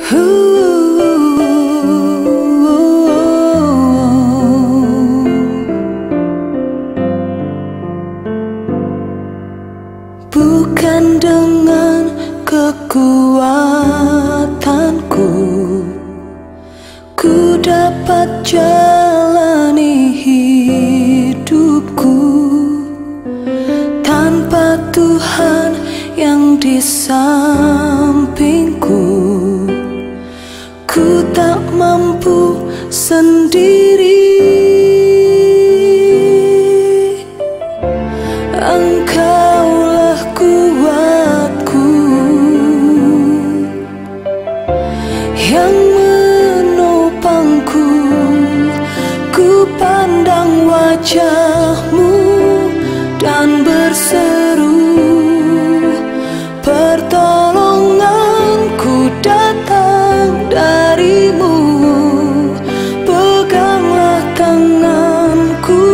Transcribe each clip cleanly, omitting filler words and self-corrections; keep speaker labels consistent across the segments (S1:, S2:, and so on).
S1: Bukan dengan kekuatanku ku dapat jalani hidupku tanpa Tuhan yang di sampingku. Ku tak mampu sendiri. Engkaulah kuatku yang menopangku. Ku pandang wajah-Mu dan berseru, pertolonganku datang dari-Mu. Peganglah tanganku,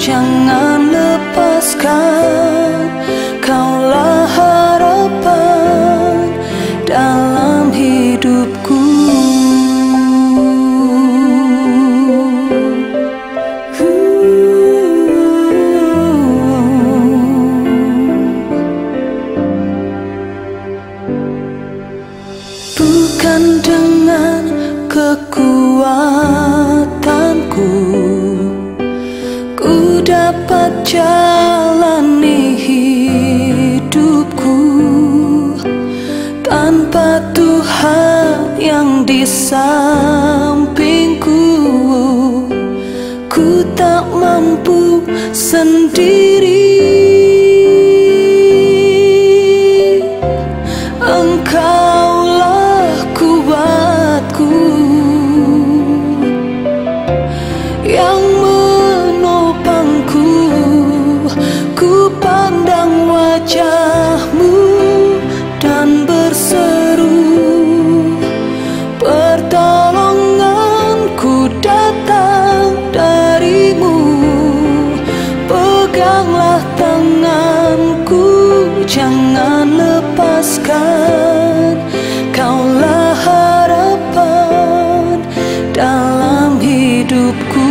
S1: jangan lepaskan. Kaulah harapan dalam hidupku. Bukan dengan kekuatanku ku dapat jalani hidupku tanpa Tuhan yang di sampingku. Ku tak mampu sendiri. Engkaulah kuatku yang menopangku. Ku pandang wajah-Mu dan berseru, pertolonganku datang dari-Mu. Peganglah tanganku, jangan lepaskan. Kaulah harapan dalam hidupku.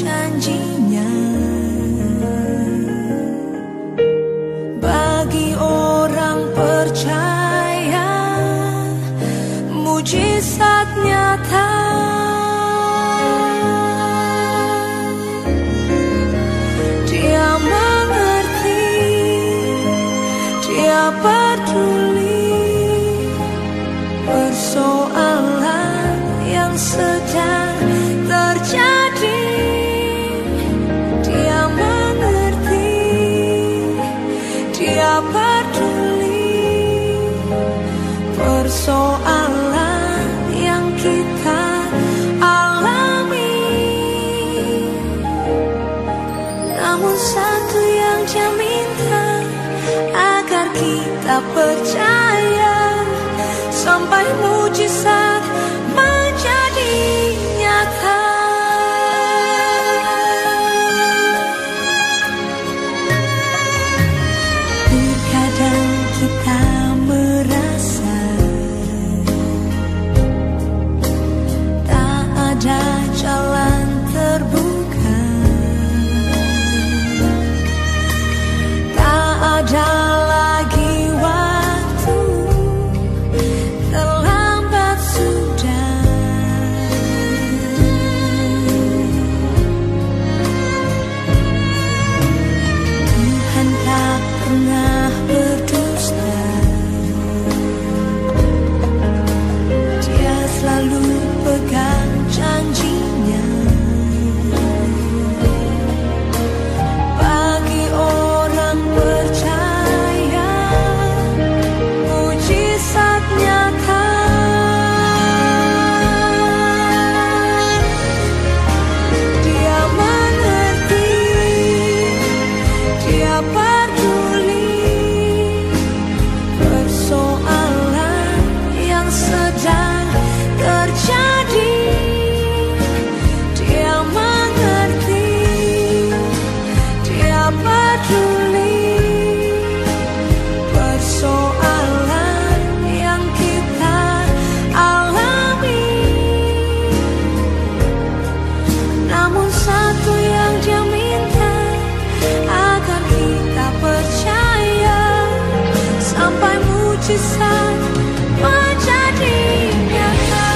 S1: janjinya. Bagi orang percaya, mujizat nyata. Dia mengerti, dia peduli persoalan yang sedang terjadi. Dia mengerti, dia peduli persoalan yang kita alami. Namun satu yang dia minta, agar kita percaya sampai mujizat menjadi nyata. Terkadang kita merasa tak ada jalan terbuka, tak ada lagi waktu, terlambat sudah. Tuhan tak pernah berdusta, Dia selalu pegang janjinya. Bagi orang percaya, mujizat nyata. Dia mengerti, dia peduli persoalan yang sedang terjadi. Dia mengerti, dia peduli persoalan yang kita alami. Namun satu yang dia minta, agar kita percaya sampai mujizat menjadi nyata.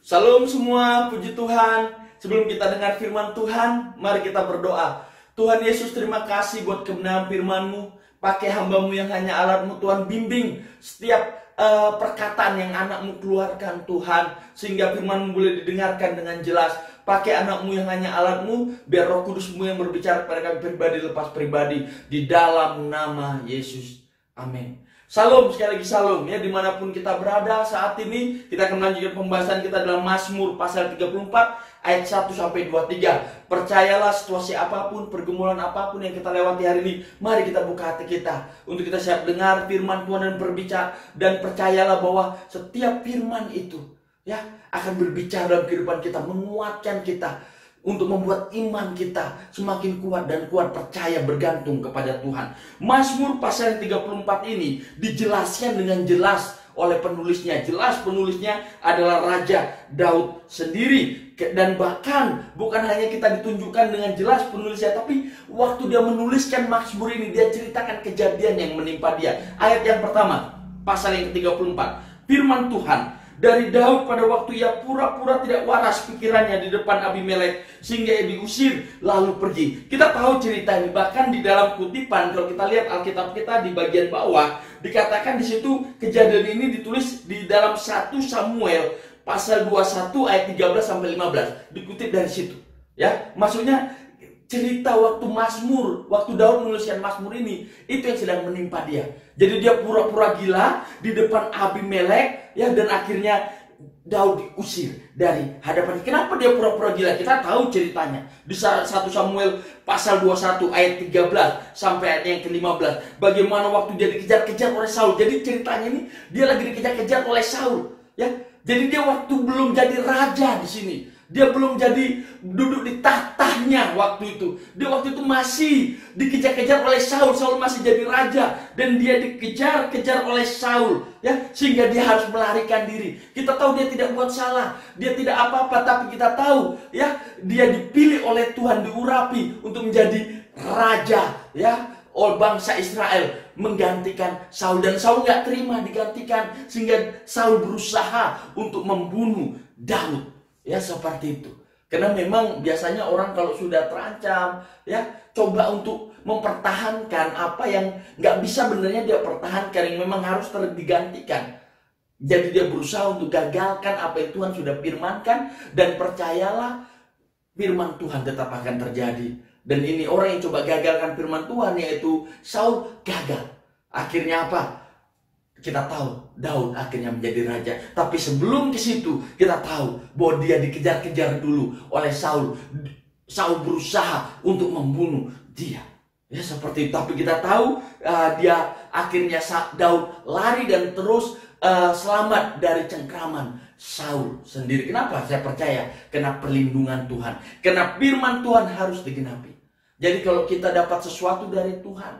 S2: Shalom semua, puji Tuhan. Sebelum kita dengar firman Tuhan, mari kita berdoa. Tuhan Yesus, terima kasih buat kebenaran firman-Mu. Pakai hamba-Mu yang hanya alat-Mu, Tuhan, bimbing setiap perkataan yang anak-Mu keluarkan, Tuhan, sehingga firman-Mu boleh didengarkan dengan jelas. Pakai anak-Mu yang hanya alat-Mu, biar Roh Kudus-Mu yang berbicara kepada kami pribadi lepas pribadi, di dalam nama Yesus. Amin. Salam, sekali lagi salam ya, dimanapun kita berada saat ini. Kita akan melanjutkan pembahasan kita dalam Mazmur pasal 34 ayat 1 sampai 23. Percayalah, situasi apapun, pergumulan apapun yang kita lewati hari ini, mari kita buka hati kita untuk kita siap dengar firman Tuhan dan berbicara. Dan percayalah bahwa setiap firman itu ya akan berbicara dalam kehidupan kita, menguatkan kita untuk membuat iman kita semakin kuat dan kuat percaya bergantung kepada Tuhan. Mazmur pasal 34 ini dijelaskan dengan jelas oleh penulisnya. Jelas penulisnya adalah Raja Daud sendiri. Dan bahkan bukan hanya kita ditunjukkan dengan jelas penulisnya, tapi waktu dia menuliskan Mazmur ini, dia ceritakan kejadian yang menimpa dia. Ayat yang pertama, pasal yang ke-34. Firman Tuhan dari Daud pada waktu ia pura-pura tidak waras pikirannya di depan Abimelek, sehingga ia diusir lalu pergi. Kita tahu cerita ini, bahkan di dalam kutipan kalau kita lihat Alkitab kita di bagian bawah dikatakan di situ kejadian ini ditulis di dalam 1 Samuel pasal 21 ayat 13 sampai 15, dikutip dari situ. Ya, maksudnya cerita waktu Mazmur, waktu Daud menuliskan Mazmur ini, itu yang sedang menimpa dia. Jadi dia pura-pura gila di depan Abimelek, ya, dan akhirnya Daud diusir dari hadapan. Kenapa dia pura-pura gila? Kita tahu ceritanya. Di 1 Samuel pasal 21 ayat 13 sampai ayat yang ke-15. Bagaimana waktu dia dikejar-kejar oleh Saul. Jadi ceritanya ini dia lagi dikejar-kejar oleh Saul, ya. Jadi dia waktu belum jadi raja di sini. Dia belum jadi duduk di tahtanya waktu itu. Dia waktu itu masih dikejar-kejar oleh Saul. Saul masih jadi raja. Dan dia dikejar-kejar oleh Saul. Ya, sehingga dia harus melarikan diri. Kita tahu dia tidak buat salah. Dia tidak apa-apa. Tapi kita tahu ya, dia dipilih oleh Tuhan, diurapi untuk menjadi raja. Ya, oleh bangsa Israel, menggantikan Saul. Dan Saul nggak terima digantikan. Sehingga Saul berusaha untuk membunuh Daud. Ya, seperti itu. Karena memang biasanya orang kalau sudah terancam, ya, coba untuk mempertahankan apa yang nggak bisa benernya dia pertahankan, yang memang harus digantikan. Jadi dia berusaha untuk gagalkan apa yang Tuhan sudah firmankan. Dan percayalah, firman Tuhan tetap akan terjadi. Dan ini orang yang coba gagalkan firman Tuhan, yaitu Saul, gagal. Akhirnya apa? Kita tahu Daud akhirnya menjadi raja. Tapi sebelum ke situ kita tahu bahwa dia dikejar-kejar dulu oleh Saul. Saul berusaha untuk membunuh dia. Ya, seperti itu. Tapi kita tahu dia akhirnya Daud lari dan terus selamat dari cengkraman Saul sendiri. Kenapa? Saya percaya karena perlindungan Tuhan. Karena firman Tuhan harus digenapi. Jadi kalau kita dapat sesuatu dari Tuhan,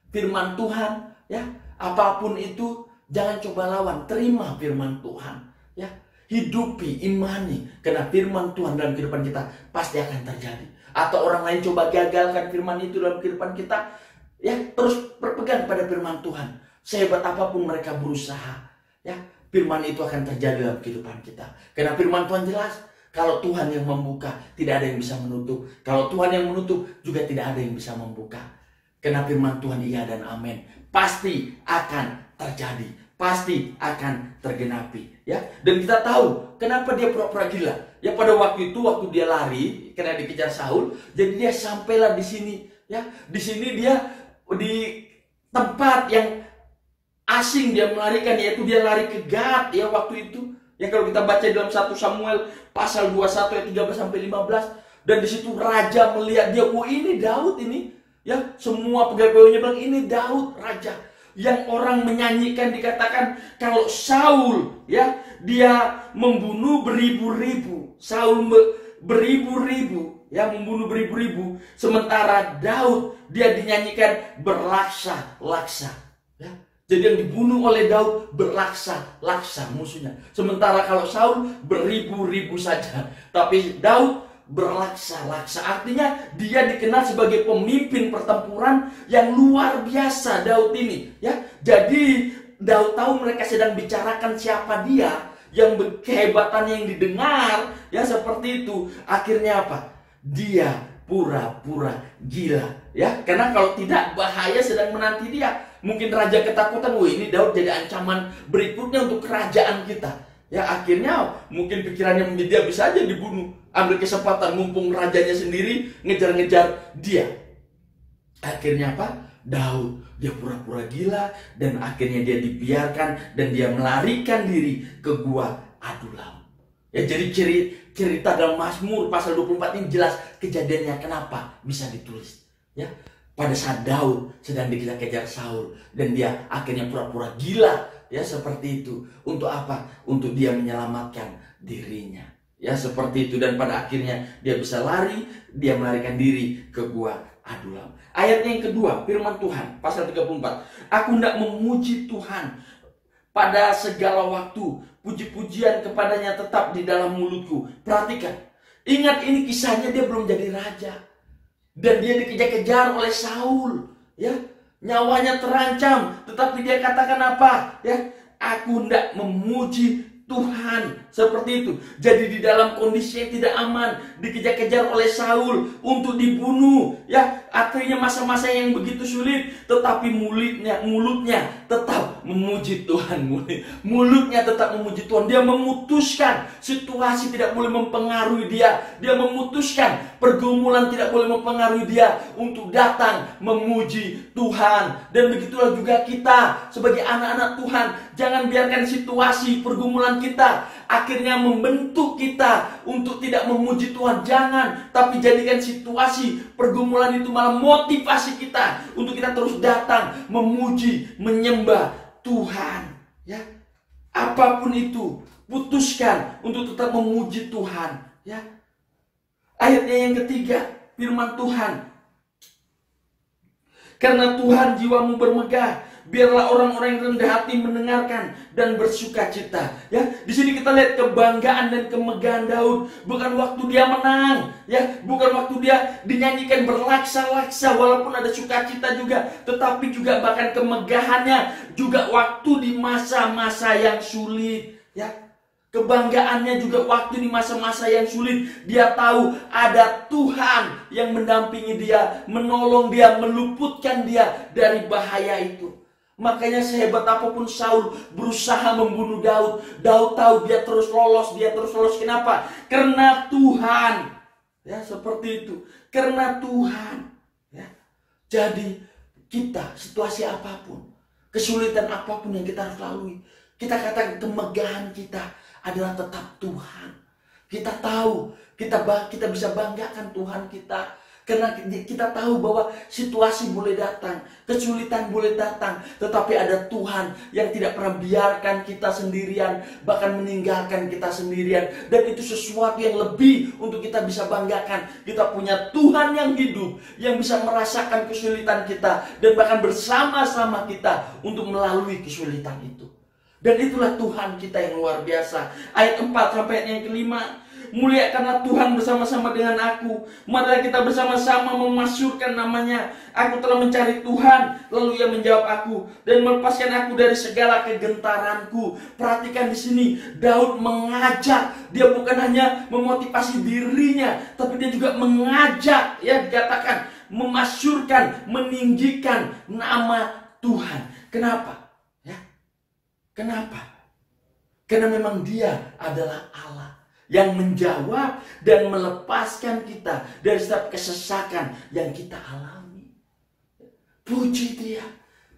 S2: firman Tuhan, ya, apapun itu, jangan coba lawan, terima firman Tuhan, ya, hidupi, imani, karena firman Tuhan dalam kehidupan kita pasti akan terjadi. Atau orang lain coba gagalkan firman itu dalam kehidupan kita, ya, terus berpegang pada firman Tuhan. Sehebat apapun mereka berusaha, ya, firman itu akan terjadi dalam kehidupan kita. Karena firman Tuhan jelas, kalau Tuhan yang membuka, tidak ada yang bisa menutup. Kalau Tuhan yang menutup, juga tidak ada yang bisa membuka. Karena firman Tuhan iya dan amin, pasti akan terjadi, pasti akan tergenapi, ya. Dan kita tahu kenapa dia pura-pura gila. Ya, pada waktu itu, waktu dia lari karena dikejar Saul, jadi dia sampailah di sini, ya. Di sini dia di tempat yang asing dia melarikan, yaitu dia lari ke Gad, ya, waktu itu. Ya, kalau kita baca dalam 1 Samuel pasal 21 ayat 13 sampai 15, dan di situ raja melihat dia, wah, ini Daud ini, ya. Semua pegawai-pegawainya bilang ini Daud raja. Yang orang menyanyikan, dikatakan kalau Saul, ya, dia membunuh beribu-ribu. Saul beribu-ribu, ya, membunuh beribu-ribu. Sementara Daud, dia dinyanyikan berlaksa-laksa, ya. Jadi yang dibunuh oleh Daud berlaksa-laksa musuhnya. Sementara kalau Saul beribu-ribu saja. Tapi Daud berlaksa-laksa. Artinya dia dikenal sebagai pemimpin pertempuran yang luar biasa, Daud ini, ya. Jadi Daud tahu mereka sedang bicarakan siapa dia, yang kehebatannya yang didengar, ya, seperti itu. Akhirnya apa? Dia pura-pura gila, ya. Karena kalau tidak, bahaya sedang menanti dia. Mungkin raja ketakutan, wah, ini Daud jadi ancaman berikutnya untuk kerajaan kita. Ya, akhirnya mungkin pikirannya dia bisa aja dibunuh. Ambil kesempatan mumpung rajanya sendiri ngejar-ngejar dia. Akhirnya apa? Daud, dia pura-pura gila dan akhirnya dia dibiarkan dan dia melarikan diri ke gua Adulam. Ya, jadi cerita dalam Mazmur pasal 24 ini jelas kejadiannya kenapa bisa ditulis. Ya, pada saat Daud sedang dikejar-kejar Saul dan dia akhirnya pura-pura gila, ya seperti itu. Untuk apa? Untuk dia menyelamatkan dirinya. Ya seperti itu, dan pada akhirnya dia bisa lari, dia melarikan diri ke gua Adulam. Ayatnya yang kedua, firman Tuhan pasal 34. Aku hendak memuji Tuhan pada segala waktu, puji-pujian kepadanya tetap di dalam mulutku. Perhatikan, ingat ini kisahnya dia belum jadi raja dan dia dikejar-kejar oleh Saul, ya, nyawanya terancam, tetapi dia katakan apa? Ya, aku hendak memuji Tuhan, seperti itu. Jadi di dalam kondisi yang tidak aman, dikejar-kejar oleh Saul untuk dibunuh, ya, akhirnya masa-masa yang begitu sulit, tetapi mulutnya tetap memuji Tuhan. Mulutnya tetap memuji Tuhan. Dia memutuskan situasi tidak boleh mempengaruhi dia. Dia memutuskan pergumulan tidak boleh mempengaruhi dia untuk datang memuji Tuhan. Dan begitulah juga kita sebagai anak-anak Tuhan. Jangan biarkan situasi pergumulan kita akhirnya membentuk kita untuk tidak memuji Tuhan. Jangan, tapi jadikan situasi pergumulan itu malah motivasi kita untuk kita terus datang memuji, menyembah Tuhan. Ya, apapun itu, putuskan untuk tetap memuji Tuhan. Ya, ayatnya yang ketiga, firman Tuhan. Karena Tuhan jiwamu bermegah, biarlah orang-orang yang rendah hati mendengarkan dan bersuka cita. Ya, di sini kita lihat kebanggaan dan kemegahan Daud. Bukan waktu dia menang, ya, bukan waktu dia dinyanyikan berlaksa-laksa walaupun ada sukacita juga, tetapi juga bahkan kemegahannya juga waktu di masa-masa yang sulit. Ya, kebanggaannya juga waktu di masa-masa yang sulit. Dia tahu ada Tuhan yang mendampingi dia, menolong dia, meluputkan dia dari bahaya itu. Makanya sehebat apapun Saul berusaha membunuh Daud, Daud tahu dia terus lolos, Kenapa? Karena Tuhan. Ya, seperti itu. Karena Tuhan. Ya. Jadi kita, situasi apapun, kesulitan apapun yang kita harus lalui, kita katakan kemegahan kita adalah tetap Tuhan. Kita tahu, kita bisa banggakan Tuhan kita. Karena kita tahu bahwa situasi boleh datang, kesulitan boleh datang, tetapi ada Tuhan yang tidak pernah biarkan kita sendirian, bahkan meninggalkan kita sendirian. Dan itu sesuatu yang lebih untuk kita bisa banggakan. Kita punya Tuhan yang hidup, yang bisa merasakan kesulitan kita, dan bahkan bersama-sama kita untuk melalui kesulitan itu. Dan itulah Tuhan kita yang luar biasa. Ayat 4 sampai ayat yang kelima. Muliakanlah Tuhan bersama-sama dengan aku. Marilah kita bersama-sama memasyurkan namanya. Aku telah mencari Tuhan, lalu Ia menjawab aku dan melepaskan aku dari segala kegentaranku. Perhatikan di sini, Daud mengajak. Dia bukan hanya memotivasi dirinya, tapi dia juga mengajak, ya, dikatakan memasyurkan, meninggikan nama Tuhan. Kenapa? Ya. Kenapa? Karena memang Dia adalah Allah yang menjawab dan melepaskan kita dari setiap kesesakan yang kita alami. Puji Dia,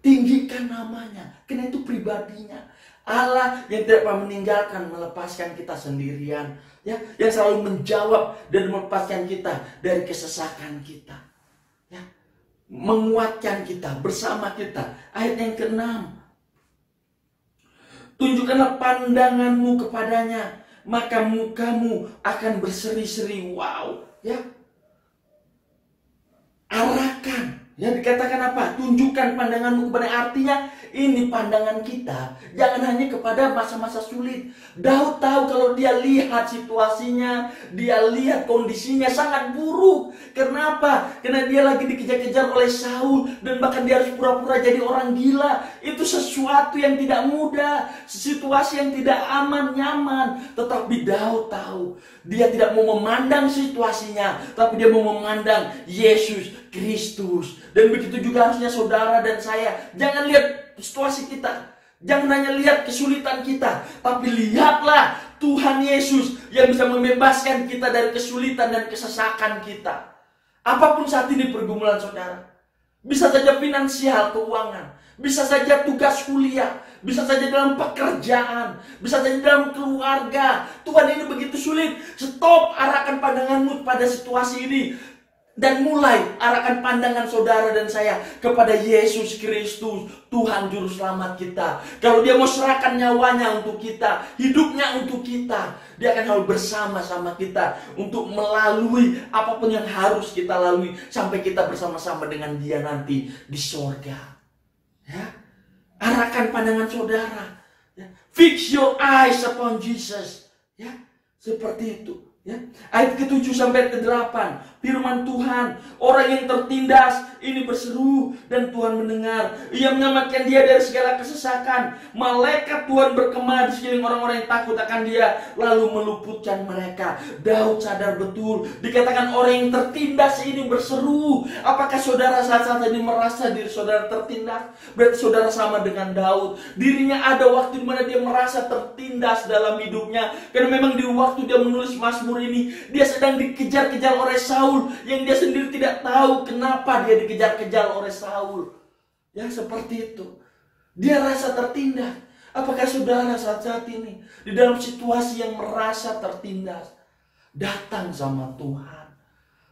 S2: tinggikan namanya, karena itu pribadinya. Allah yang tidak pernah meninggalkan, melepaskan kita sendirian, ya, yang selalu menjawab dan melepaskan kita dari kesesakan kita, ya, menguatkan kita, bersama kita. Ayat yang ke-6. Tunjukkanlah pandanganmu kepadanya, maka mukamu akan berseri-seri. Wow, ya. Arahkan. Ya, dikatakan apa? Tunjukkan pandanganmu kepada. Artinya ini pandangan kita jangan hanya kepada masa-masa sulit. Daud tahu kalau dia lihat situasinya, dia lihat kondisinya sangat buruk. Kenapa? Karena dia lagi dikejar-kejar oleh Saul dan bahkan dia harus pura-pura jadi orang gila. Itu sesuatu yang tidak mudah, situasi yang tidak aman, nyaman. Tetapi Daud tahu, dia tidak mau memandang situasinya, tapi dia mau memandang Yesus Kristus. Dan begitu juga harusnya saudara dan saya. Jangan lihat situasi kita, jangan hanya lihat kesulitan kita, tapi lihatlah Tuhan Yesus yang bisa membebaskan kita dari kesulitan dan kesesakan kita. Apapun saat ini pergumulan saudara, Bisa saja finansial, keuangan. Bisa saja tugas kuliah. Bisa saja dalam pekerjaan. Bisa saja dalam keluarga. Tuhan, ini begitu sulit. Stop, arahkan pandanganmu pada situasi ini. Dan mulai arahkan pandangan saudara dan saya kepada Yesus Kristus, Tuhan Juru Selamat kita. Kalau dia mau serahkan nyawanya untuk kita, hidupnya untuk kita, dia akan selalu bersama-sama kita untuk melalui apapun yang harus kita lalui sampai kita bersama-sama dengan dia nanti di sorga. Ya, arahkan pandangan saudara. Ya. Fix your eyes upon Jesus. Ya, seperti itu. Ya. Ayat ke-7 sampai ke-8, firman Tuhan, orang yang tertindas ini berseru dan Tuhan mendengar. Ia menyelamatkan dia dari segala kesesakan. Malaikat Tuhan berkemah di sekeliling orang-orang yang takut akan dia, lalu meluputkan mereka. Daud sadar betul, dikatakan orang yang tertindas ini berseru. Apakah saudara saat ini merasa diri saudara tertindas? Berarti saudara sama dengan Daud. Dirinya ada waktu di mana dia merasa tertindas dalam hidupnya, karena memang di waktu dia menulis Mazmur ini, dia sedang dikejar-kejar oleh Saul, yang dia sendiri tidak tahu kenapa dia dikejar-kejar oleh Saul. Ya, seperti itu. Dia rasa tertindas. Apakah saudara saat ini di dalam situasi yang merasa tertindas, datang sama Tuhan,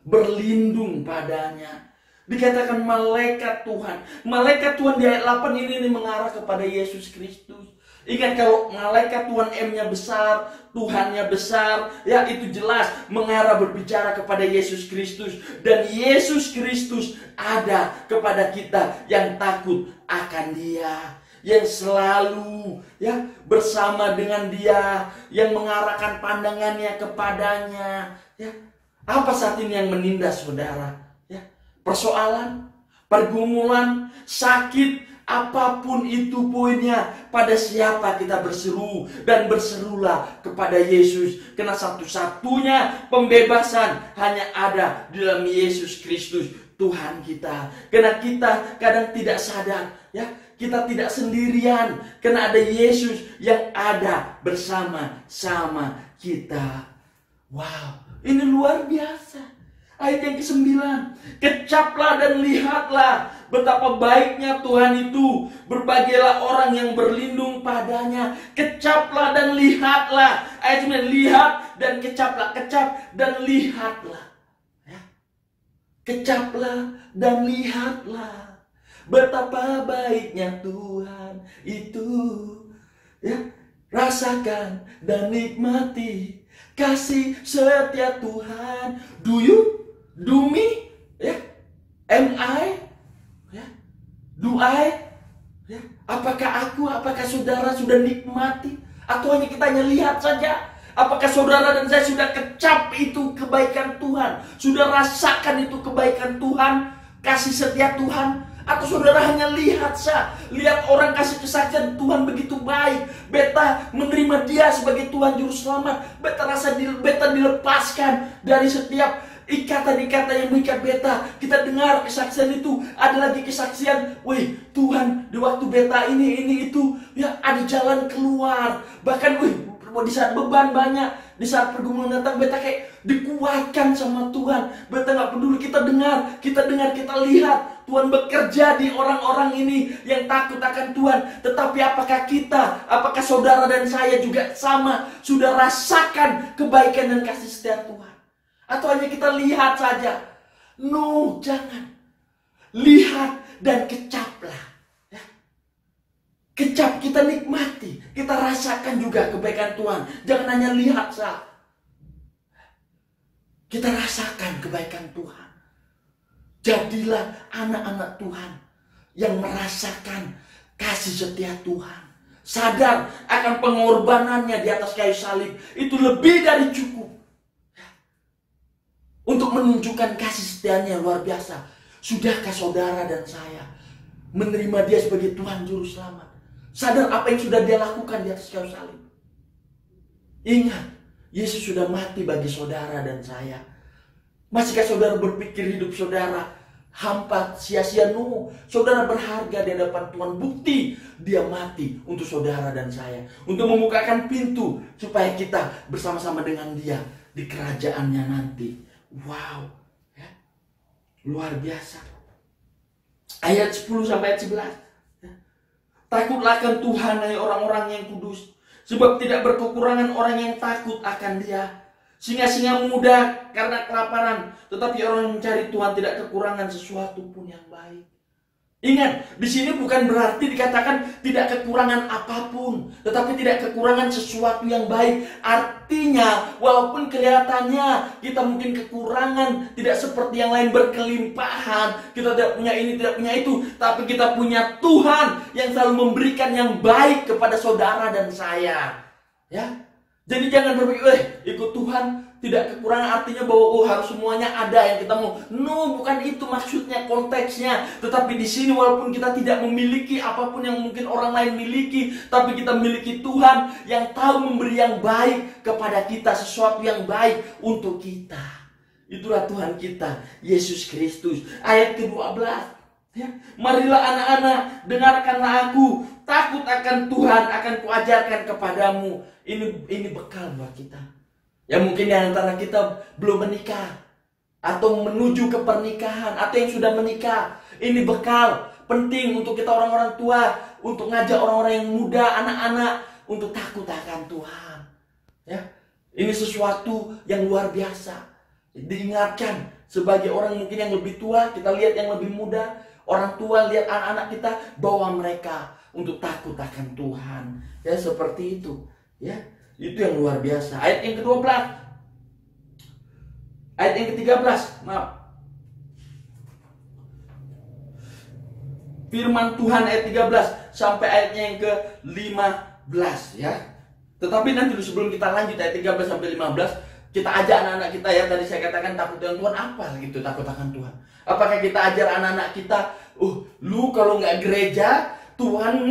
S2: berlindung padanya? Dikatakan malaikat Tuhan. Malaikat Tuhan di ayat 8 ini mengarah kepada Yesus Kristus. Ingat, kalau malaikat Tuhan M-nya besar, Tuhannya besar, ya itu jelas mengarah berbicara kepada Yesus Kristus. Dan Yesus Kristus ada kepada kita yang takut akan dia, yang selalu ya bersama dengan dia, yang mengarahkan pandangannya kepadanya. Ya, apa saat ini yang menindas saudara? Ya, persoalan, pergumulan, sakit, apapun itu poinnya, pada siapa kita berseru, dan berserulah kepada Yesus. Karena satu-satunya pembebasan hanya ada di dalam Yesus Kristus, Tuhan kita. Karena kita kadang tidak sadar, ya, kita tidak sendirian, karena ada Yesus yang ada bersama-sama kita. Wow, ini luar biasa. Ayat yang ke-9, kecaplah dan lihatlah betapa baiknya Tuhan itu. Berbahagialah orang yang berlindung padanya. Kecaplah dan lihatlah. Ayat 9, lihat dan kecaplah. Kecap dan lihatlah. Ya. Kecaplah dan lihatlah betapa baiknya Tuhan itu. Ya. Rasakan dan nikmati kasih setia Tuhan. Do me, ya, am I, ya, do I, ya. Apakah saudara sudah nikmati, atau hanya kita hanya lihat saja? Apakah saudara dan saya sudah kecap itu kebaikan Tuhan, sudah rasakan itu kebaikan Tuhan, kasih setia Tuhan? Atau saudara hanya lihat lihat orang kasih kesaksian Tuhan begitu baik, beta menerima dia sebagai Tuhan Juru Selamat, beta dilepaskan dari setiap ikatan-ikatan yang mengikat beta. Kita dengar kesaksian itu, ada lagi kesaksian, wih Tuhan di waktu beta ini itu, ya ada jalan keluar. Bahkan di saat beban banyak, di saat pergumulan datang, beta kayak dikuatkan sama Tuhan. Beta gak peduli, kita dengar, kita lihat Tuhan bekerja di orang-orang ini yang takut akan Tuhan. Tetapi apakah saudara dan saya juga sama, sudah rasakan kebaikan dan kasih setia Tuhan? Atau hanya kita lihat saja? No, jangan. Lihat dan kecaplah. Ya. Kecap, kita nikmati, kita rasakan juga kebaikan Tuhan. Jangan hanya lihat saja. Kita rasakan kebaikan Tuhan. Jadilah anak-anak Tuhan yang merasakan kasih setia Tuhan. Sadar akan pengorbanannya di atas kayu salib. Itu lebih dari cukup untuk menunjukkan kasih setianya luar biasa. Sudahkah saudara dan saya menerima dia sebagai Tuhan Juru Selamat? Sadar apa yang sudah dia lakukan di atas kayu salib. Ingat, Yesus sudah mati bagi saudara dan saya. Masihkah saudara berpikir hidup saudara hampa, sia-sia? No, saudara berharga di hadapan Tuhan. Bukti dia mati untuk saudara dan saya, untuk membukakan pintu supaya kita bersama-sama dengan dia di kerajaannya nanti. Wow, ya. Luar biasa. Ayat 10 sampai ayat 11. Takutlah akan Tuhan, hai orang-orang yang kudus, sebab tidak berkekurangan orang yang takut akan Dia. Singa-singa muda karena kelaparan, tetapi orang yang mencari Tuhan tidak kekurangan sesuatu pun yang baik. Ingat, di sini bukan berarti dikatakan tidak kekurangan apapun, tetapi tidak kekurangan sesuatu yang baik. Artinya, walaupun kelihatannya kita mungkin kekurangan, tidak seperti yang lain berkelimpahan, kita tidak punya ini, tidak punya itu, tapi kita punya Tuhan yang selalu memberikan yang baik kepada saudara dan saya. Ya, jadi jangan berpikir, ikut Tuhan tidak kekurangan artinya bahwa harus semuanya ada yang kita mau. No, bukan itu maksudnya, konteksnya. Tetapi di sini walaupun kita tidak memiliki apapun yang mungkin orang lain miliki, tapi kita memiliki Tuhan yang tahu memberi yang baik kepada kita, sesuatu yang baik untuk kita. Itulah Tuhan kita, Yesus Kristus. Ayat ke-12. Ya, marilah anak-anak, dengarkanlah aku, takut akan Tuhan akan kuajarkan kepadamu. Ini bekal buat kita. Ya mungkin di antara kita belum menikah, atau menuju ke pernikahan, atau yang sudah menikah. Ini bekal penting untuk kita orang-orang tua, untuk ngajak orang-orang yang muda, anak-anak, untuk takut akan Tuhan. Ya, ini sesuatu yang luar biasa. Diingatkan sebagai orang mungkin yang lebih tua, kita lihat yang lebih muda, orang tua lihat anak-anak kita, bawa mereka untuk takut akan Tuhan. Ya seperti itu. Ya. Itu yang luar biasa. Ayat yang ke-12. Ayat yang ke-13. Maaf. Firman Tuhan ayat 13 sampai ayatnya yang ke-15 ya. Tetapi nanti dulu sebelum kita lanjut ayat 13 sampai 15, kita ajak anak-anak kita ya. Tadi saya katakan takut dengan Tuhan, apa gitu takut akan Tuhan? Apakah kita ajar anak-anak kita, lu kalau nggak gereja, Tuhan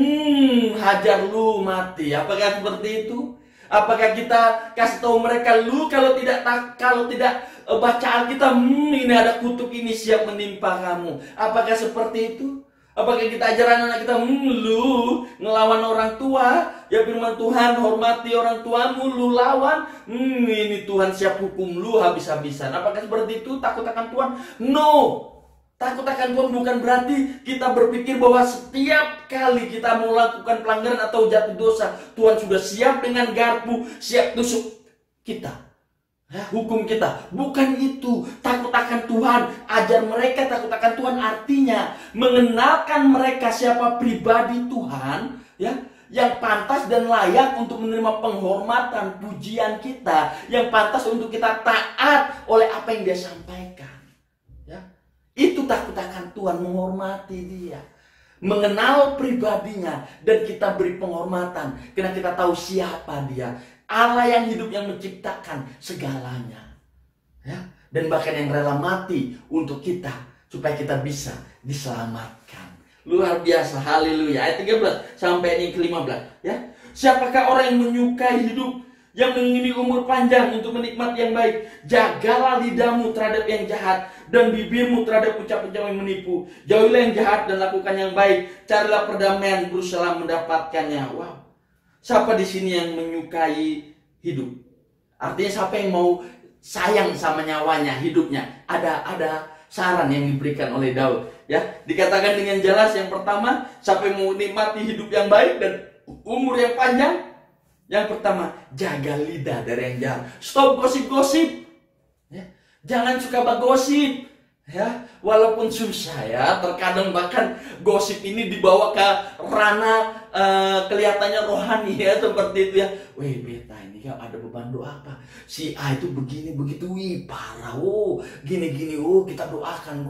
S2: hajar lu mati. Apakah seperti itu? Apakah kita kasih tahu mereka, lu kalau tidak baca Alkitab, ini ada kutuk ini siap menimpa kamu. Apakah seperti itu? Apakah kita ajar anak-anak kita, lu ngelawan orang tua, ya firman Tuhan, hormati orang tuamu, lu lawan, ini Tuhan siap hukum lu habis-habisan. Apakah seperti itu? Takut akan Tuhan? No. Takut akan Tuhan bukan berarti kita berpikir bahwa setiap kali kita melakukan pelanggaran atau jatuh dosa, Tuhan sudah siap dengan garpu, siap tusuk kita, hukum kita. Bukan itu. Takut akan Tuhan, ajar mereka takut akan Tuhan, artinya mengenalkan mereka siapa pribadi Tuhan, ya, yang pantas dan layak untuk menerima penghormatan, pujian kita, yang pantas untuk kita taat oleh apa yang Dia sampaikan. Itu takut akan Tuhan, menghormati Dia, mengenal pribadinya, dan kita beri penghormatan karena kita tahu siapa Dia, Allah yang hidup, yang menciptakan segalanya, ya, dan bahkan yang rela mati untuk kita supaya kita bisa diselamatkan. Luar biasa, haleluya. Ayat 13 sampai yang ke-15 ya. Siapakah orang yang menyukai hidup, yang mengingini umur panjang untuk menikmati yang baik? Jagalah lidahmu terhadap yang jahat, dan bibirmu terhadap ucap-ucap yang menipu. Jauhilah yang jahat dan lakukan yang baik. Carilah perdamaian, berusaha mendapatkannya. Wow. Siapa di sini yang menyukai hidup? Artinya siapa yang mau sayang sama nyawanya, hidupnya? Ada saran yang diberikan oleh Daud. Ya, dikatakan dengan jelas yang pertama, siapa yang mau menikmati hidup yang baik dan umur yang panjang? Yang pertama, jaga lidah dari yang jahat. Stop gosip-gosip. Ya. Jangan suka bergosip. Ya, walaupun susah ya, terkadang bahkan gosip ini dibawa ke ranah kelihatannya rohani ya, seperti itu ya. Weh beta ini ya ada beban doa apa? Si A itu begini begitu, parah, gini kita doakan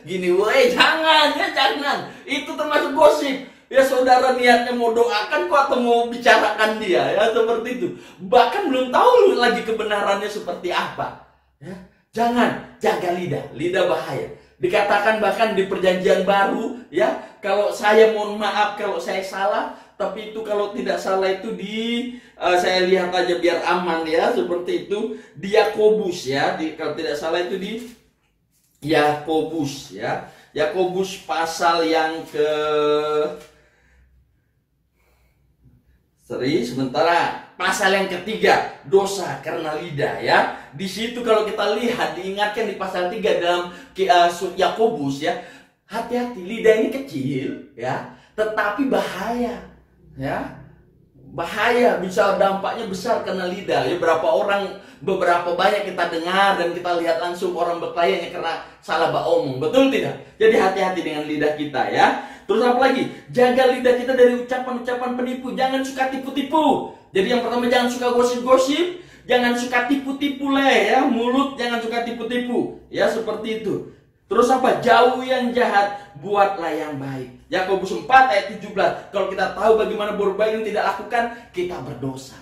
S2: gini, jangan ya, jangan. Itu termasuk gosip. Ya saudara niatnya mau doakan atau mau bicarakan dia ya, seperti itu. Bahkan belum tahu lagi kebenarannya seperti apa. Ya. Jangan, jaga lidah bahaya. Dikatakan bahkan di perjanjian baru ya, kalau saya mohon maaf kalau saya salah, tapi itu kalau tidak salah itu saya lihat aja biar aman ya, seperti itu di Yakobus ya, kalau tidak salah itu di Yakobus ya. Yakobus pasal yang ke pasal yang ketiga, dosa karena lidah ya. Di situ kalau kita lihat diingatkan di pasal 3 dalam Yakobus ya, Hati-hati, lidah ini kecil ya, tetapi bahaya ya. Bahaya, bisa dampaknya besar karena lidah. Ya, beberapa banyak kita dengar dan kita lihat langsung orang berkelahi karena salah omong. Betul tidak? Jadi hati-hati dengan lidah kita ya. Terus apa lagi? Jaga lidah kita dari ucapan-ucapan penipu. Jangan suka tipu-tipu. Jadi yang pertama, jangan suka gosip-gosip, jangan suka tipu-tipu ya. Mulut jangan suka tipu-tipu. Ya, seperti itu. Terus apa? Jauh yang jahat, buatlah yang baik. Yakobus 4 ayat 17. Kalau kita tahu bagaimana berbuat baik yang tidak lakukan, kita berdosa.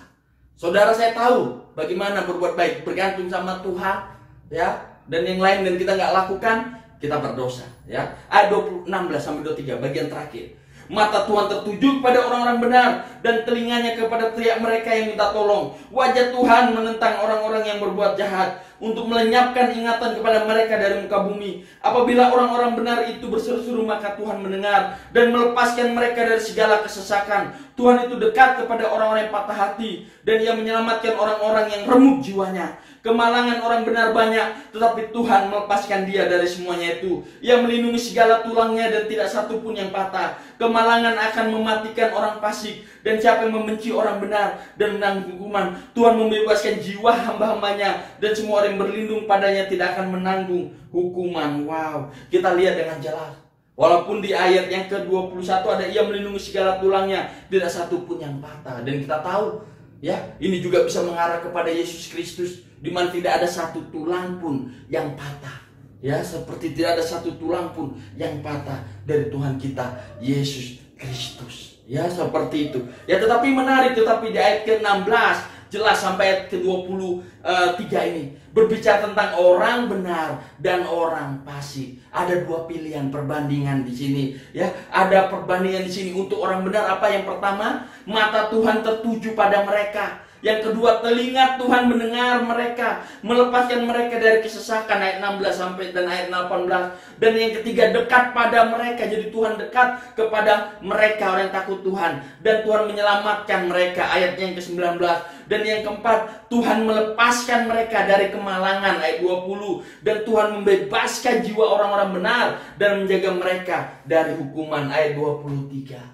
S2: Saudara, saya tahu bagaimana berbuat baik, bergantung sama Tuhan ya, dan yang lain, dan kita nggak lakukan, kita berdosa ya. Ayat 16-23 bagian terakhir. Mata Tuhan tertuju kepada orang-orang benar, dan telinganya kepada teriak mereka yang minta tolong. Wajah Tuhan menentang orang-orang yang berbuat jahat, untuk melenyapkan ingatan kepada mereka dari muka bumi. Apabila orang-orang benar itu berseru-seru, maka Tuhan mendengar dan melepaskan mereka dari segala kesesakan. Tuhan itu dekat kepada orang-orang yang patah hati, dan Ia menyelamatkan orang-orang yang remuk jiwanya. Kemalangan orang benar banyak, tetapi Tuhan melepaskan dia dari semuanya itu. Ia melindungi segala tulangnya dan tidak satu pun yang patah. Kemalangan akan mematikan orang fasik, dan siapa yang membenci orang benar dan menanggung hukuman. Tuhan membebaskan jiwa hamba-hambanya, dan semua orang yang berlindung padanya tidak akan menanggung hukuman. Wow, kita lihat dengan jelas. Walaupun di ayat yang ke-21 ada Ia melindungi segala tulangnya, tidak satu pun yang patah. Dan kita tahu ya, ini juga bisa mengarah kepada Yesus Kristus, di mana tidak ada satu tulang pun yang patah. Ya, seperti tidak ada satu tulang pun yang patah dari Tuhan kita Yesus Kristus. Ya, seperti itu. Ya, tetapi menarik, tetapi di ayat ke-16 jelas sampai ayat ke-23 ini berbicara tentang orang benar dan orang fasik. Ada dua pilihan perbandingan di sini, ya. Ada perbandingan di sini untuk orang benar apa? Yang pertama, mata Tuhan tertuju pada mereka. Yang kedua, telinga Tuhan mendengar mereka, melepaskan mereka dari kesesakan, ayat 16 sampai dan ayat 18. Dan yang ketiga, dekat pada mereka. Jadi Tuhan dekat kepada mereka orang yang takut Tuhan, dan Tuhan menyelamatkan mereka, ayat yang ke-19. Dan yang keempat, Tuhan melepaskan mereka dari kemalangan, ayat 20. Dan Tuhan membebaskan jiwa orang-orang benar dan menjaga mereka dari hukuman, ayat 23.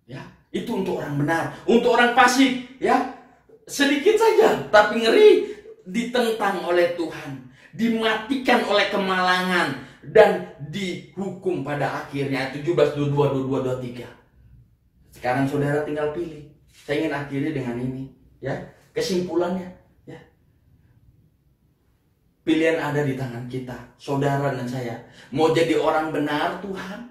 S2: Ya, itu untuk orang benar. Untuk orang fasik, ya, sedikit saja, tapi ngeri, ditentang oleh Tuhan, dimatikan oleh kemalangan, dan dihukum pada akhirnya. 17, 22, 22, 23. Sekarang saudara tinggal pilih. Saya ingin akhiri dengan ini, ya. Kesimpulannya, ya. Pilihan ada di tangan kita, saudara dan saya. Mau jadi orang benar Tuhan,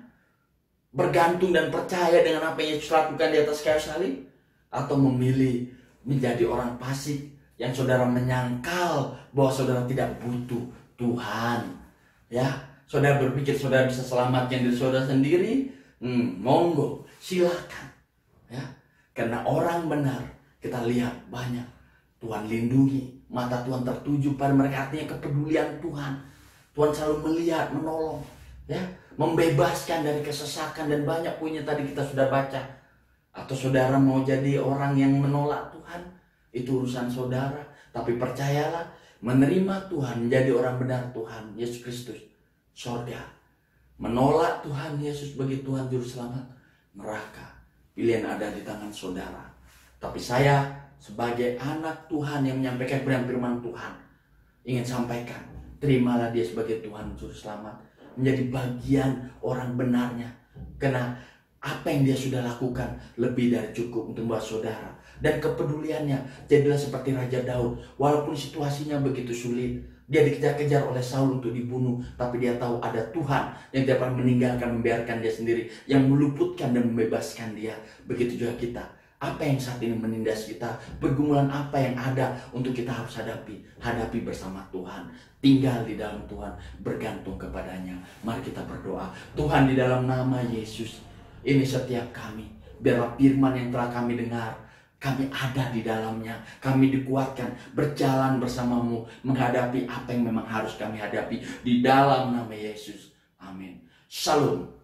S2: bergantung dan percaya dengan apa yang Yesus lakukan di atas kayu salib, atau memilih menjadi orang fasik yang saudara menyangkal bahwa saudara tidak butuh Tuhan. Ya, saudara berpikir saudara bisa selamatkan diri saudara sendiri, monggo, silakan. Ya, karena orang benar kita lihat banyak Tuhan lindungi, mata Tuhan tertuju pada mereka, artinya kepedulian Tuhan. Tuhan selalu melihat, menolong, ya, membebaskan dari kesesakan, dan banyak punya tadi kita sudah baca. Atau saudara mau jadi orang yang menolak Tuhan, itu urusan saudara. Tapi percayalah, menerima Tuhan, menjadi orang benar Tuhan Yesus Kristus, surga. Menolak Tuhan Yesus bagi Tuhan Juru Selamat, neraka. Pilihan ada di tangan saudara. Tapi saya sebagai anak Tuhan yang menyampaikan firman Tuhan, ingin sampaikan, terimalah dia sebagai Tuhan Juru Selamat, menjadi bagian orang benarnya. Karena apa yang dia sudah lakukan lebih dari cukup untuk membuat saudara. Dan kepeduliannya, jadilah seperti Raja Daud. Walaupun situasinya begitu sulit, dia dikejar-kejar oleh Saul untuk dibunuh, tapi dia tahu ada Tuhan yang tidak pernah meninggalkan, membiarkan dia sendiri, yang meluputkan dan membebaskan dia. Begitu juga kita. Apa yang saat ini menindas kita, pergumulan apa yang ada untuk kita harus hadapi bersama Tuhan. Tinggal di dalam Tuhan, bergantung kepadanya. Mari kita berdoa. Tuhan, di dalam nama Yesus, ini setiap kami, biarlah firman yang telah kami dengar, kami ada di dalamnya, kami dikuatkan, berjalan bersamamu, menghadapi apa yang memang harus kami hadapi, di dalam nama Yesus. Amin. Shalom.